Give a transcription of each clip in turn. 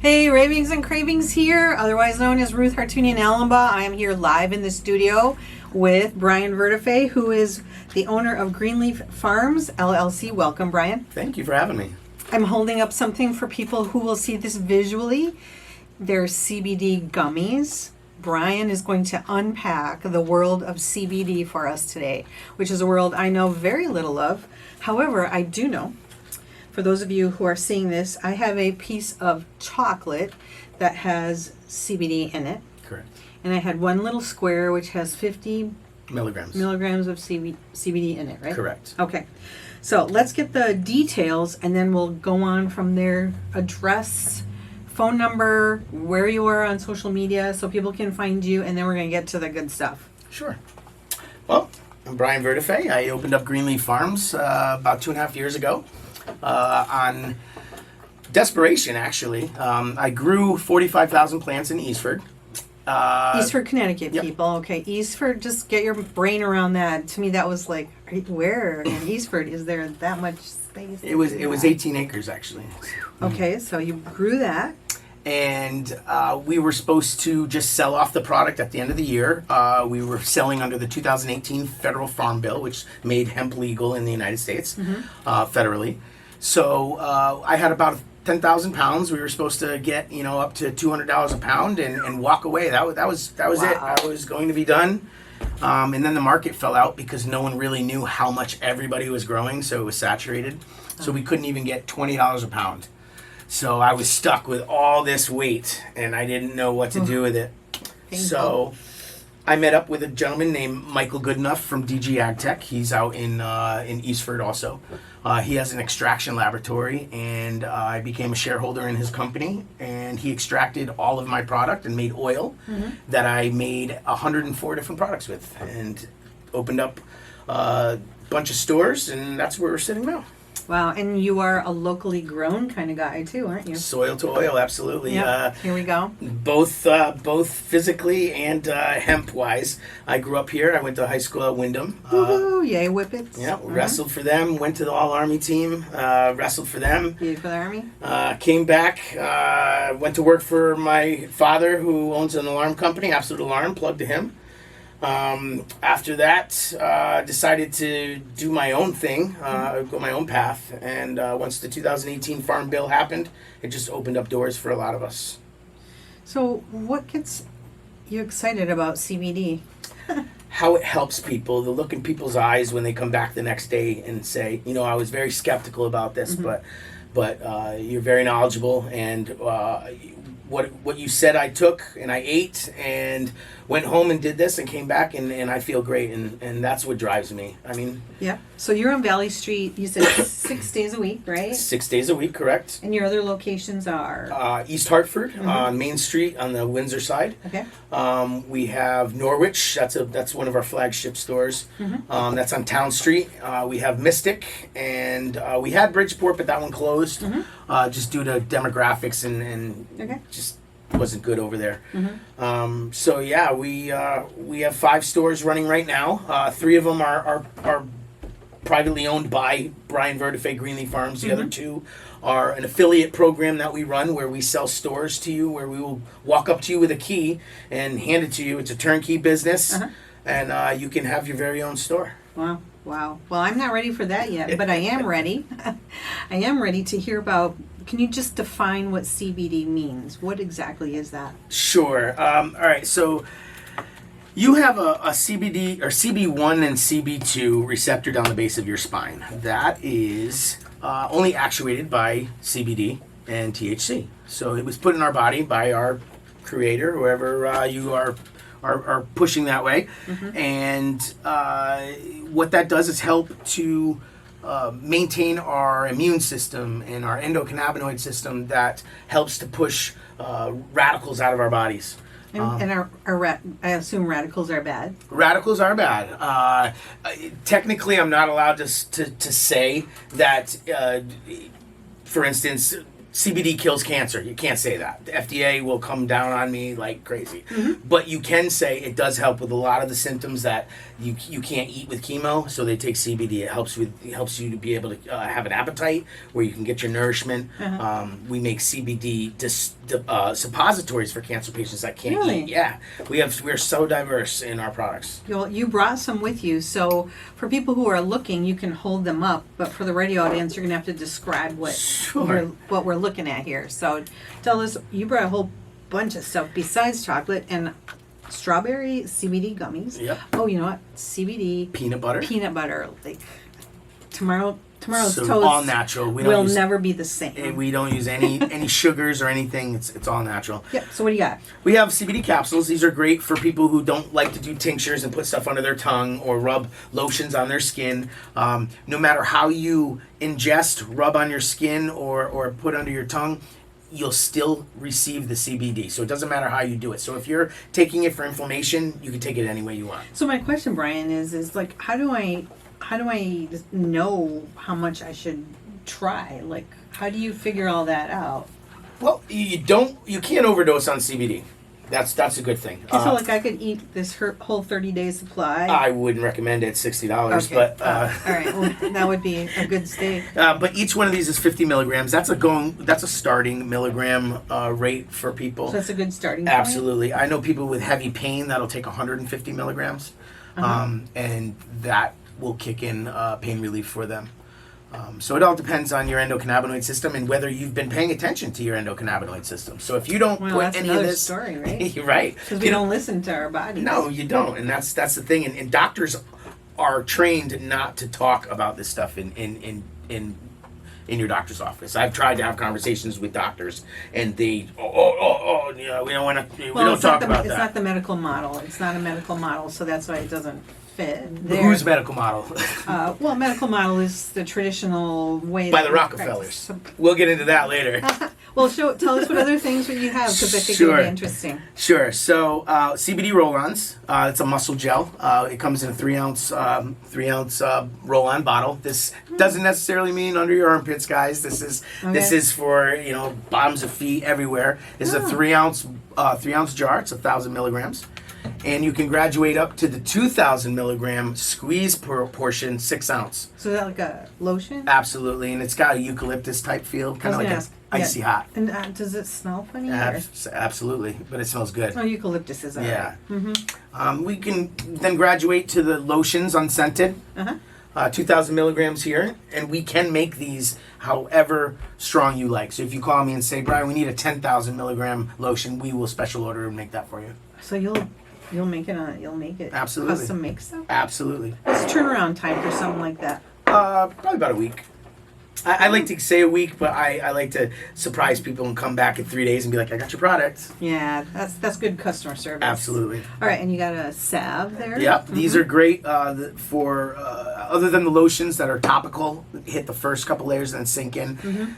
Hey, Ravings and Cravings here, otherwise known as Ruth Hartunian Allenbaugh. I am here live in the studio with Brian Vertifay, who is the owner of Greenleaf Farms, LLC. Welcome, Brian. Thank you for having me. I'm holding up something for people who will see this visually. They're CBD gummies. Brian is going to unpack the world of CBD for us today, which is a world I know very little of. However, I do know, for those of you who are seeing this, I have a piece of chocolate that has CBD in it. Correct. And I had one little square which has 50 Milligrams of CBD in it, right? Correct. Okay. So let's get the details and then we'll go on from there. Address, phone number, where you are on social media so people can find you, and then we're going to get to the good stuff. Sure. Well, I'm Brian Vertifay. I opened up Greenleaf Farms about 2.5 years ago. On desperation, actually. I grew 45,000 plants in Eastford. Eastford, Connecticut, yep. people. Okay, Eastford, just get your brain around that. To me, that was like, where in Eastford is there that much space? It was 18 acres, actually. Okay, so you grew that. And we were supposed to just sell off the product at the end of the year. We were selling under the 2018 Federal Farm Bill, which made hemp legal in the United States, federally. So I had about 10,000 pounds. We were supposed to get, up to $200 a pound and walk away. That was Wow. it. I was going to be done. And then the market fell out because no one really knew how much everybody was growing, so it was saturated. So we couldn't even get $20 a pound. So I was stuck with all this weight, and I didn't know what to do with it. Painful. So I met up with a gentleman named Michael Goodenough from DG AgTech. He's out in Eastford also. He has an extraction laboratory, and I became a shareholder in his company. And he extracted all of my product and made oil that I made 104 different products with, and opened up a bunch of stores, and that's where we're sitting now. Wow, and you are a locally grown kind of guy too, aren't you? Soil to oil, absolutely. Yep. Here we go. Both physically and hemp wise. I grew up here. I went to high school at Wyndham. Woohoo! Yay, whippets. Yeah, wrestled for them. Went to the All Army team. Wrestled for them. You for the Army? Came back. Went to work for my father, who owns an alarm company, Absolute Alarm. Plugged to him. After that, decided to do my own thing, go my own path, and once the 2018 Farm Bill happened, it just opened up doors for a lot of us. So what gets you excited about CBD? How it helps people, the look in people's eyes when they come back the next day and say, I was very skeptical about this, but you're very knowledgeable, and what you said I took and I ate and went home and did this and came back and I feel great, and that's what drives me. I mean, Yeah. So you're on Valley Street, you said 6 days a week, right? 6 days a week, correct. And your other locations are? East Hartford on Main Street on the Windsor side. Okay. We have Norwich. That's one of our flagship stores. That's on Town Street. We have Mystic, and we had Bridgeport, but that one closed just due to demographics and Okay. just wasn't good over there. So yeah, we have 5 stores running right now. 3 of them are privately owned by Brian Vertifay Greenleaf Farms. The other 2 are an affiliate program that we run where we sell stores to you, where we will walk up to you with a key and hand it to you. It's a turnkey business, and you can have your very own store. Wow. Wow. Well, I'm not ready for that yet, but I am ready. I am ready to hear about, can you just define what CBD means? What exactly is that? Sure. All right. So you have a CBD or CB1 and CB2 receptor down the base of your spine. That is only actuated by CBD and THC. So it was put in our body by our creator, whoever you are pushing that way. And what that does is help to maintain our immune system and our endocannabinoid system that helps to push radicals out of our bodies. And I assume radicals are bad. Radicals are bad. Technically, I'm not allowed to say that, for instance, CBD kills cancer. You can't say that. The FDA will come down on me like crazy. But you can say it does help with a lot of the symptoms that you can't eat with chemo. So they take CBD. It helps you to be able to have an appetite where you can get your nourishment. We make CBD suppositories for cancer patients that can't Really? eat. Yeah, we're so diverse in our products. You brought some with you, so for people who are looking, you can hold them up. But for the radio audience, you're gonna have to describe Sure. what we're looking at here. So tell us, you brought a whole bunch of stuff besides chocolate and strawberry CBD gummies. Yep. Oh, you know what? CBD Peanut butter. Like tomorrow's So toast all natural. We will don't use, never be the same. we don't use any sugars or anything. It's all natural. Yep. So what do you got? We have CBD capsules. These are great for people who don't like to do tinctures and put stuff under their tongue or rub lotions on their skin. No matter how you ingest, rub on your skin or put under your tongue, you'll still receive the CBD. So it doesn't matter how you do it. So if you're taking it for inflammation, you can take it any way you want. So my question, Brian, is like, how do I know how much I should try? Like, how do you figure all that out? Well, you can't overdose on CBD. That's a good thing. So like I could eat this whole 30-day supply. I wouldn't recommend it. $60, Okay. but all right, well, that would be a good steak. but each one of these is 50 milligrams. That's a starting milligram rate for people. So that's a good starting point. Absolutely. I know people with heavy pain that'll take 150 milligrams, and that will kick in pain relief for them. So it all depends on your endocannabinoid system and whether you've been paying attention to your endocannabinoid system. So if you don't Well, put that's any of another this, story, right? you're right. Because we don't listen to our bodies. No, you don't, and that's the thing. And doctors are trained not to talk about this stuff in your doctor's office. I've tried to have conversations with doctors, and they yeah, we don't want to. We don't talk about It's that. not the medical model. It's not a medical model, so that's why it doesn't fit. There. Whose medical model? Well, medical model is the traditional way By that the we Rockefellers. practice. We'll get into that later. Well, tell us what other things you have, because I think Sure. it'll be interesting. Sure. So CBD roll-ons. It's a muscle gel. It comes in a 3-ounce roll-on bottle. This doesn't necessarily mean under your armpits, guys. This is for bottoms of feet everywhere. This is a 3-ounce jar. It's 1,000 milligrams. And you can graduate up to the 2,000 milligram squeeze per portion, 6 ounce. So is that like a lotion? Absolutely, and it's got a eucalyptus type feel, kind of like an icy hot. And does it smell funny? Or? Absolutely, but it smells good. Oh, eucalyptus is alright. Yeah. We can then graduate to the lotions, unscented. 2,000 milligrams here, and we can make these however strong you like. So if you call me and say, Brian, we need a 10,000 milligram lotion, we will special order and make that for you. So you'll make it Absolutely. custom make stuff? Absolutely. What's the turnaround time for something like that? Probably about a week. I like to say a week, but I like to surprise people and come back in 3 days and be like, I got your product. Yeah, that's good customer service. Absolutely. All right, and you got a salve there? Yep, these are great for other than the lotions that are topical, hit the first couple layers and then sink in.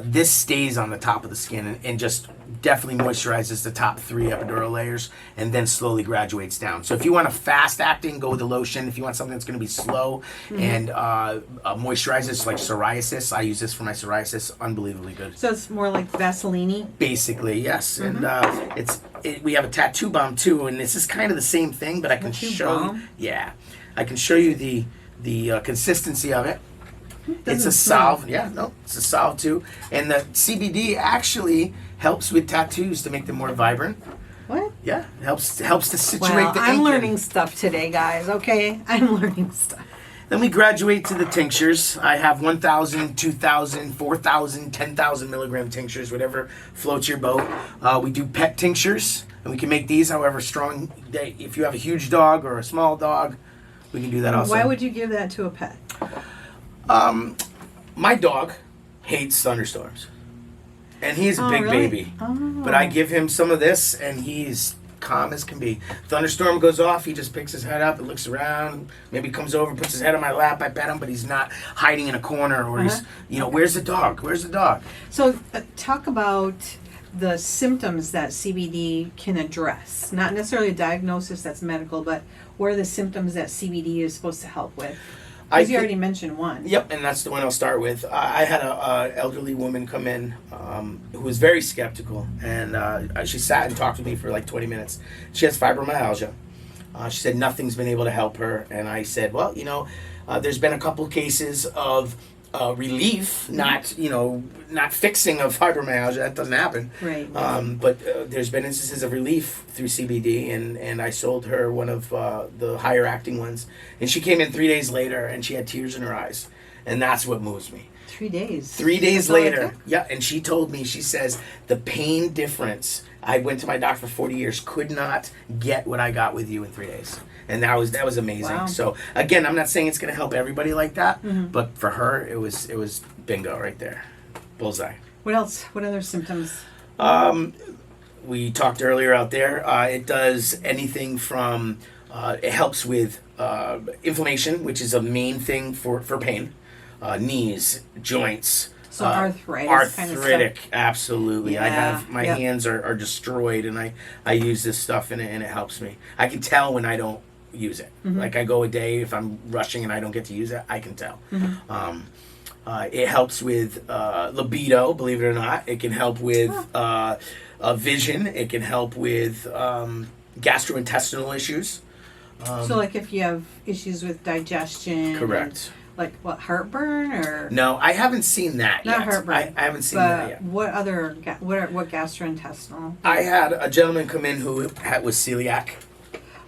This stays on the top of the skin and just definitely moisturizes the top 3 epidural layers and then slowly graduates down. So if you want a fast acting, go with the lotion. If you want something that's going to be slow and moisturizes like psoriasis, I use this for my psoriasis. Unbelievably good. So it's more like Vaseline-y? Basically, yes. And we have a tattoo balm too, and this is kind of the same thing, but I can Tattoo show balm? you. Yeah, I can show you the consistency of it. It's Doesn't a smell. salve. Yeah, no, it's a salve too. And the CBD actually helps with tattoos to make them more vibrant. What? Yeah, it helps to situate Well, the I'm ink in. learning stuff today, guys, okay? I'm learning stuff. Then we graduate to the tinctures. I have 1,000, 2,000, 4,000, 10,000 milligram tinctures, whatever floats your boat. We do pet tinctures, and we can make these however strong. If you have a huge dog or a small dog, we can do that also. Why would you give that to a pet? My dog hates thunderstorms, and he's a Oh, big really? baby. Oh. But I give him some of this, and he's calm as can be. Thunderstorm goes off, he just picks his head up and looks around, maybe comes over, puts his head on my lap, I pet him, but he's not hiding in a corner or he's, where's the dog? Where's the dog? So talk about the symptoms that CBD can address. Not necessarily a diagnosis that's medical, but what are the symptoms that CBD is supposed to help with? Because you already mentioned one. Yep, and that's the one I'll start with. I had a elderly woman come in who was very skeptical, and she sat and talked with me for like 20 minutes. She has fibromyalgia. She said nothing's been able to help her, and I said, well, there's been a couple cases of relief, not fixing of fibromyalgia. That doesn't happen. Right. But there's been instances of relief through CBD, and I sold her one of the higher acting ones, and she came in 3 days later, and she had tears in her eyes, and that's what moves me. 3 days. 3 days That's all it later, took? yeah, and she told me, she says, the pain difference. I went to my doctor for 40 years, could not get what I got with you in 3 days. And that was amazing. Wow. So again, I'm not saying it's going to help everybody like that, Mm-hmm. but for her, it was bingo right there, bullseye. What else? What other symptoms? We talked earlier out there. It does anything from it helps with inflammation, which is a main thing for pain, knees, joints. So arthritis kind of arthritic, stuff. absolutely. I Yeah, have my yep. hands are destroyed, and I use this stuff and it helps me. I can tell when I don't use it. Mm-hmm. Like I go a day if I'm rushing and I don't get to use it, I can tell. Mm-hmm. It helps with libido, believe it or not. It can help with vision. It can help with gastrointestinal issues. So like if you have issues with digestion. Correct. Like what, heartburn or? No, I haven't seen that Not yet. heartburn. I haven't seen But that yet. what other, what gastrointestinal? I had a gentleman come in who was celiac,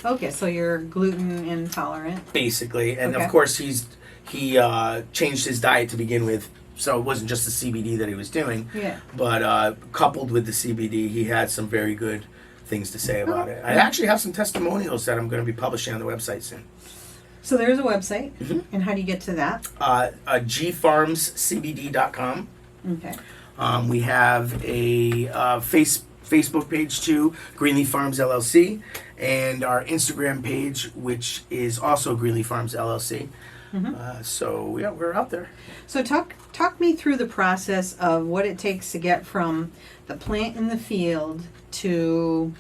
Okay, so you're gluten intolerant. basically, and Okay. of course he changed his diet to begin with, so it wasn't just the CBD that he was doing. Yeah. But coupled with the CBD, he had some very good things to say about it. I actually have some testimonials that I'm going to be publishing on the website soon. So there's a website, Mm-hmm. and how do you get to that? gfarmscbd.com. Okay. We have a Facebook page too, Greenleaf Farms LLC, and our Instagram page, which is also Greenleaf Farms LLC. So yeah, we're out there. So talk me through the process of what it takes to get from the plant in the field to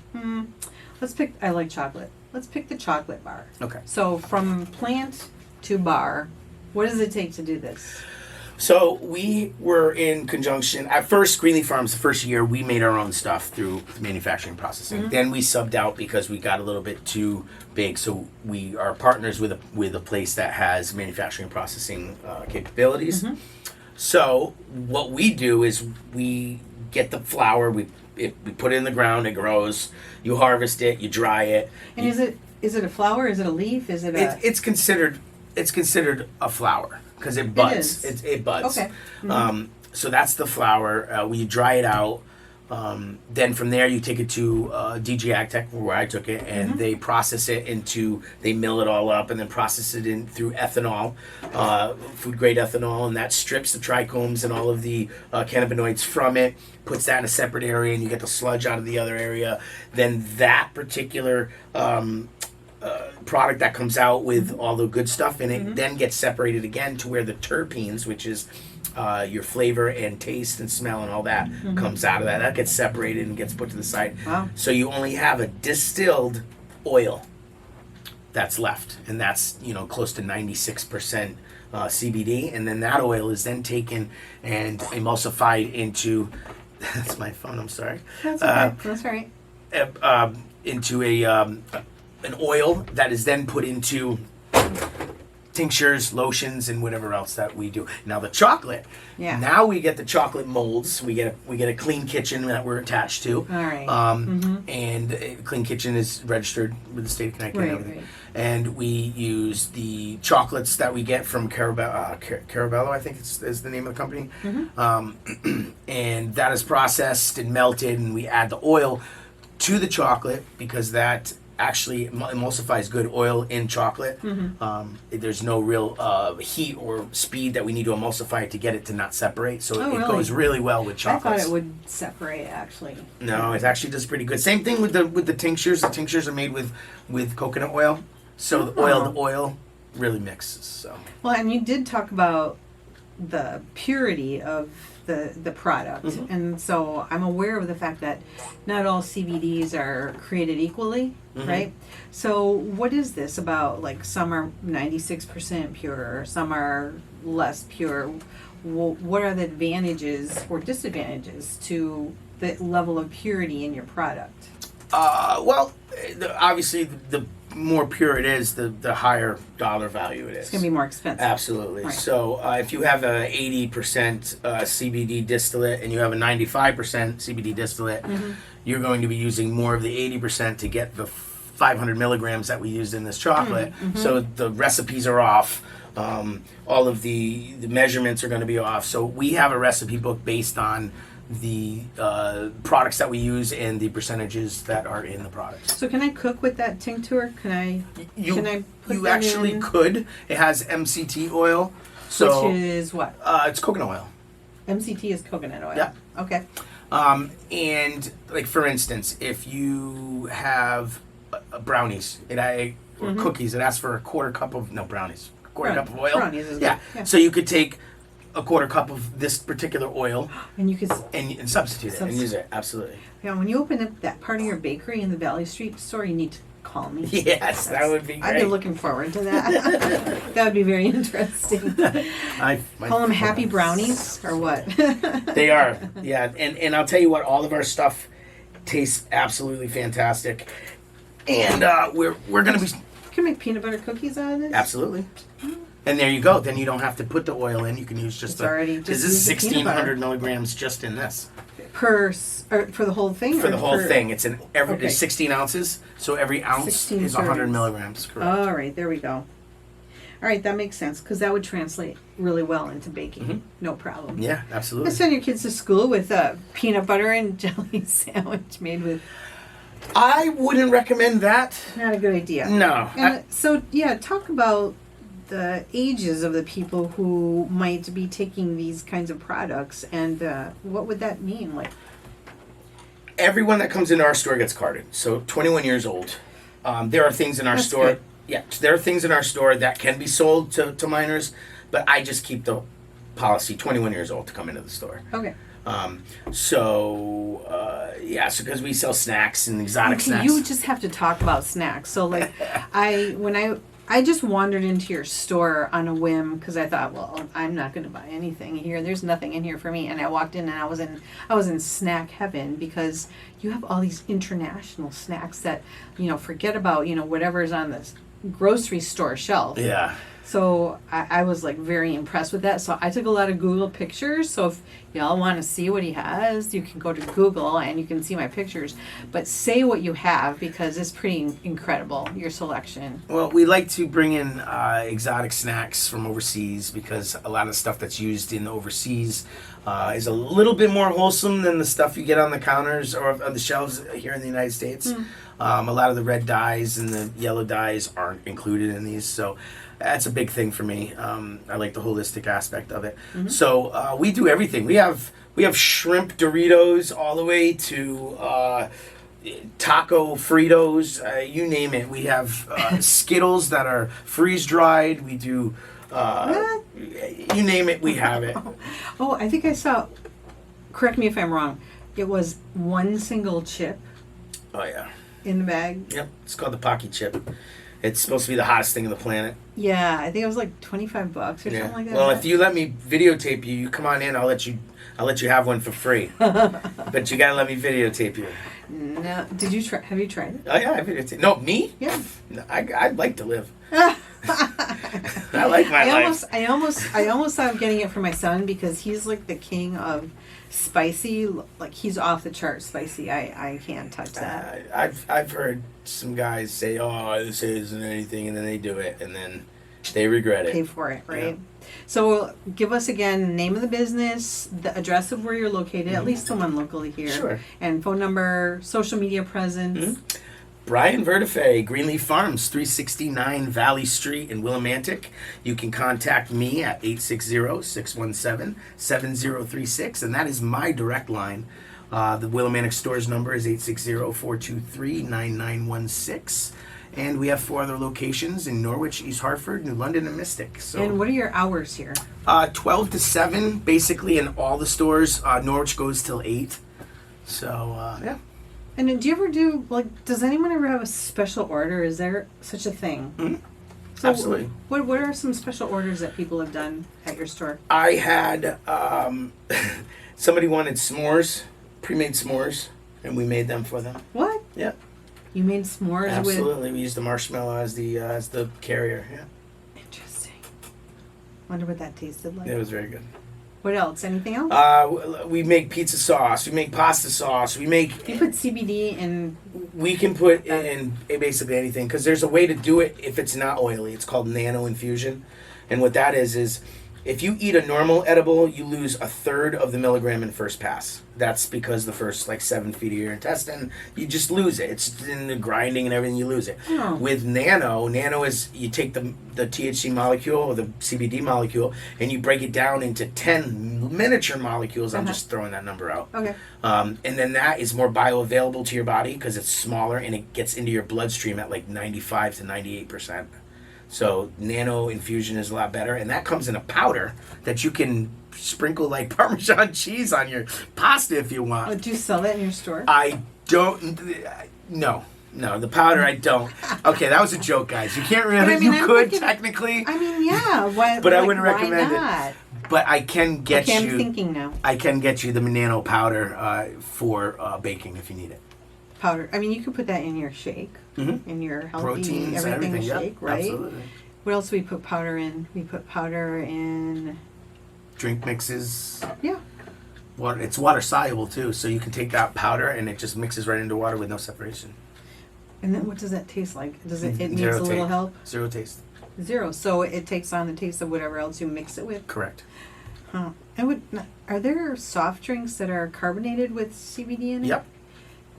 I like chocolate. Let's pick the chocolate bar. Okay. So from plant to bar, what does it take to do this? So we were in conjunction at first. Greenleaf Farms, the first year, we made our own stuff through manufacturing processing. Then we subbed out because we got a little bit too big. So we are partners with a place that has manufacturing processing capabilities. So what we do is we get the flour, we put it in the ground, it grows. You harvest it, you dry it. And is it a flower? Is it a leaf? Is it a? It's considered a flower because it buds. is. It buds. Okay. So that's the flower. When you dry it out, then from there you take it to DG AgTech, where I took it, and they process it they mill it all up and then process it in through ethanol, food grade ethanol, and that strips the trichomes and all of the cannabinoids from it, puts that in a separate area, and you get the sludge out of the other area. Then that particular product that comes out with all the good stuff in it then gets separated again to where the terpenes, which is your flavor and taste and smell and all that comes out of that. That gets separated and gets put to the side. Wow. So you only have a distilled oil that's left, and that's close to 96% CBD, and then that oil is then taken and emulsified into. That's my phone. I'm sorry. That's okay. That's all right. Into an oil that is then put into tinctures, lotions, and whatever else that we do. Now the chocolate. Yeah. Now we get the chocolate molds. We get a clean kitchen that we're attached to. All right. And Clean Kitchen is registered with the state of Connecticut and everything. Right. And we use the chocolates that we get from Carabello, I think is the name of the company. And that is processed and melted, and we add the oil to the chocolate because that actually emulsifies good oil in chocolate. There's no real heat or speed that we need to emulsify it to get it to not separate. So it goes really well with I chocolates. thought it would separate actually. No, it actually does pretty good. Same thing with the tinctures. The tinctures are made with coconut oil, so the oil really mixes. So Well, and you did talk about the purity of the product. And so I'm aware of the fact that not all CBDs are created equally, right? So what is this about? Like some are 96% pure, some are less pure. What are the advantages or disadvantages to the level of purity in your product? Well, obviously, the more pure it is, the higher dollar value it is. It's going to be more expensive. Absolutely. Right. So if you have a 80% CBD distillate and you have a 95% CBD distillate, you're going to be using more of the 80% to get the 500 milligrams that we used in this chocolate. So the recipes are off. All of the measurements are going to be off. So we have a recipe book based on the products that we use and the percentages that are in the products. So can I cook with that tincture? Can I put You that actually in? could. It has MCT oil. So Which is what? it's coconut oil. MCT is coconut oil. Yeah. Okay. And like for instance, if you have brownies or cookies, it asks for a quarter cup of brownies. A quarter cup of oil. Brownies is yeah. good. Yeah. So you could take a quarter cup of this particular oil And you could. and substitute it and use it. Absolutely. Yeah. When you open up that part of your bakery in the Valley Street store, you need to call me. Yes, that would be great. I've been looking forward to that. That would be very interesting. Call them happy brownies or what? They are, yeah. And I'll tell you what, all of our stuff tastes absolutely fantastic. And we're going to be... You can make peanut butter cookies out of this? Absolutely. And there you go. Then you don't have to put the oil in. You can use just because this is 1,600 milligrams just in this. Or for the whole thing? For the whole thing. It's Okay. it's 16 ounces, so every ounce 16 is 100 servings. milligrams. Correct. All right, there we go. All right, that makes sense because that would translate really well into baking. No problem. Yeah, absolutely. Let's send your kids to school with a peanut butter and jelly sandwich made with... I wouldn't recommend that. Not a good idea. No. And so, yeah, talk about the ages of the people who might be taking these kinds of products and what would that mean? Like, Everyone that comes into our store gets carded. So 21 years old. There are things in our That's store. good. Yeah, there are things in our store that can be sold to minors, but I just keep the policy 21 years old to come into the store. okay. So because we sell snacks and exotic Okay, snacks. you just have to talk about snacks. So, like, I just wandered into your store on a whim because I thought, well, I'm not going to buy anything here. There's nothing in here for me. And I walked in and I was in snack heaven because you have all these international snacks that, forget about, whatever's on the grocery store shelf. Yeah. So I was like very impressed with that. So I took a lot of Google pictures. So if y'all want to see what he has, you can go to Google and you can see my pictures. But say what you have because it's pretty incredible, your selection. Well, we like to bring in exotic snacks from overseas because a lot of stuff that's used in overseas is a little bit more wholesome than the stuff you get on the counters or on the shelves here in the United States. A lot of the red dyes and the yellow dyes aren't included in these, so that's a big thing for me. I like the holistic aspect of it. So we do everything. We have shrimp Doritos all the way to taco Fritos, you name it. We have Skittles that are freeze dried. We do you name it, we have it. Oh, I think I saw, correct me if I'm wrong, it was one single chip Oh yeah. in the bag. Yep. It's called the Pocky chip. It's supposed to be the hottest thing on the planet. Yeah, I think it was like $25 or something like that. Well, if you let me videotape you, you come on in. I'll let you have one for free. But you gotta let me videotape you. No, did you try? Have you tried it? Oh yeah, I videotape. No, me? Yeah. No, I'd like to live. I like my life. I almost thought of getting it for my son because he's like the king of spicy. Like he's off the chart spicy. I can't touch that. I've heard some guys say, "Oh, this isn't anything," and then they do it, and then they regret it. Pay for it, right? Yeah. So give us again name of the business, the address of where you're located, at least someone locally here, Sure. and phone number, social media presence. Brian Vertife, Greenleaf Farms, 369 Valley Street in Willimantic. You can contact me at 860-617-7036, and that is my direct line. The Willimantic store's number is 860-423-9916. And we have 4 other locations in Norwich, East Hartford, New London, and Mystic. So, And what are your hours here? 12 to 7, basically, in all the stores. Norwich goes till 8. So, yeah. And then do you ever do, like, does anyone ever have a special order? Is there such a thing? Mm-hmm. So Absolutely. What are some special orders that people have done at your store? I had somebody wanted s'mores, pre-made s'mores, and we made them for them. What? Yeah. You made s'mores with... Absolutely. We used the marshmallow as the carrier. Yeah. Interesting. Wonder what that tasted like. It was very good. What else? Anything else? We make pizza sauce. We make pasta sauce. We make. Do you put CBD in... We can put in basically anything because there's a way to do it if it's not oily. It's called nano infusion, and what that is if you eat a normal edible, you lose 1/3 of the milligram in first pass. That's because the first 7 feet of your intestine, you just lose it. It's in the grinding and everything, you lose it. Oh. With nano is you take the THC molecule or the CBD molecule and you break it down into 10 miniature molecules. I'm just throwing that number out. Okay. And then that is more bioavailable to your body because it's smaller and it gets into your bloodstream at 95 to 98%. So nano infusion is a lot better, and that comes in a powder that you can sprinkle like Parmesan cheese on your pasta if you want. Oh, do you sell that in your store? I don't. No, the powder I don't. Okay, that was a joke, guys. You can't really. But, I mean, you I'm could thinking- technically. I mean, yeah. Why, But I like, wouldn't why recommend not? it. But I can get Okay, you. I'm thinking now. I can get you the nano powder for baking if you need it. Powder. I mean, you could put that in your shake, in your healthy Proteins, everything everything. shake, Yeah, right? absolutely. What else do we put powder in? We put powder in... Drink mixes. Yeah. Water. It's water soluble too, so you can take that powder and it just mixes right into water with no separation. And then what does that taste like? Does it needs Zero a little taste. help? Zero taste. Zero. So it takes on the taste of whatever else you mix it with? Correct. Huh. Are there soft drinks that are carbonated with CBD in it? Yep.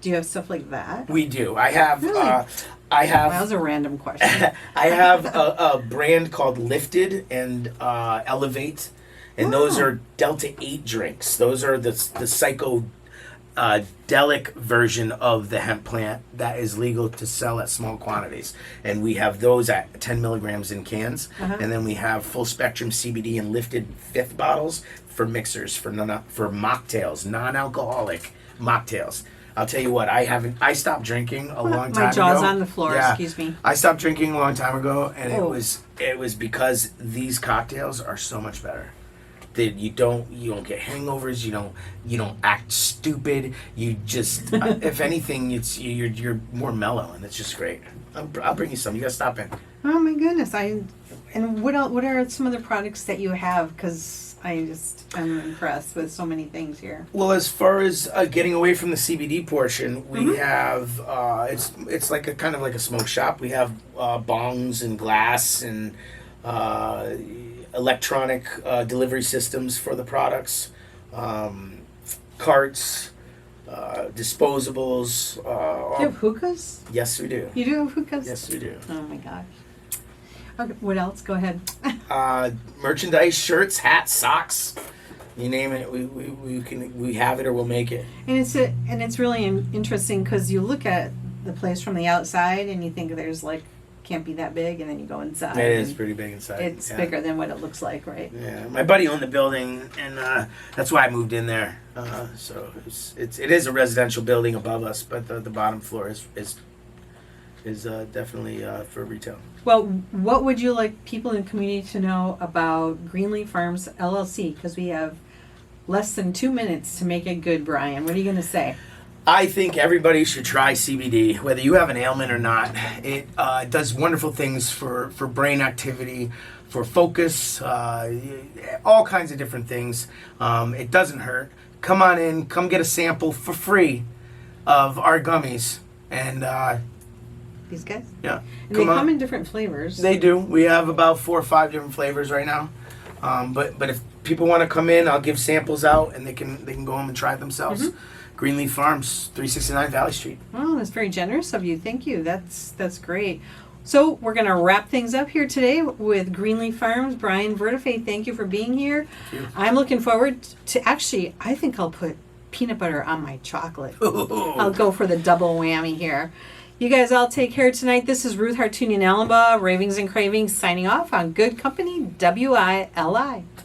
Do you have stuff like that? We do. I have. Really? That was a random question. I have a brand called Lifted and Elevate, and those are Delta 8 drinks. Those are the psychedelic version of the hemp plant that is legal to sell at small quantities. And we have those at 10 milligrams in cans. And then we have full spectrum CBD and Lifted fifth bottles for mixers, for mocktails, non-alcoholic mocktails. I'll tell you what, I stopped drinking a long time ago. My jaw's on the floor, excuse me. I stopped drinking a long time ago, and it was because these cocktails are so much better. That you don't get hangovers, you don't act stupid. You just if anything, you're more mellow, and it's just great. I'll bring you some. You gotta stop in. Oh my goodness! And what else? What are some other products that you have? Because I'm impressed with so many things here. Well, as far as getting away from the CBD portion, we have it's like a kind of like a smoke shop. We have bongs and glass and electronic delivery systems for the products, carts, disposables. Do you have hookahs? Yes, we do. You do have hookahs? Yes, we do. Oh my gosh. Okay, what else? Go ahead. Merchandise, shirts, hats, socks. You name it, we have it or we'll make it. And it's really interesting because you look at the place from the outside and you think there's can't be that big, and then you go inside. It is pretty big inside. It's bigger than what it looks like, right? Yeah, my buddy owned the building, and that's why I moved in there. So it is a residential building above us, but the bottom floor is definitely for retail. Well, what would you like people in the community to know about Greenleaf Farms LLC? Because we have less than 2 minutes to make it good, Brian. What are you going to say? I think everybody should try CBD, whether you have an ailment or not. It does wonderful things for brain activity, for focus, all kinds of different things. It doesn't hurt. Come on in, come get a sample for free of our gummies. And These guys? yeah, And they come in different flavors. They do. We have about 4 or 5 different flavors right now. But if people want to come in, I'll give samples out, and they can go home and try it themselves. Greenleaf Farms, 369 Valley Street. Oh, that's very generous of you. Thank you. That's great. So we're going to wrap things up here today with Greenleaf Farms. Brian Vertifay, thank you for being here. I'm looking forward to, actually, I think I'll put peanut butter on my chocolate. I'll go for the double whammy here. You guys all take care tonight. This is Ruth Hartunian Allenbaugh, Ravings and Cravings, signing off on Good Company, WILI.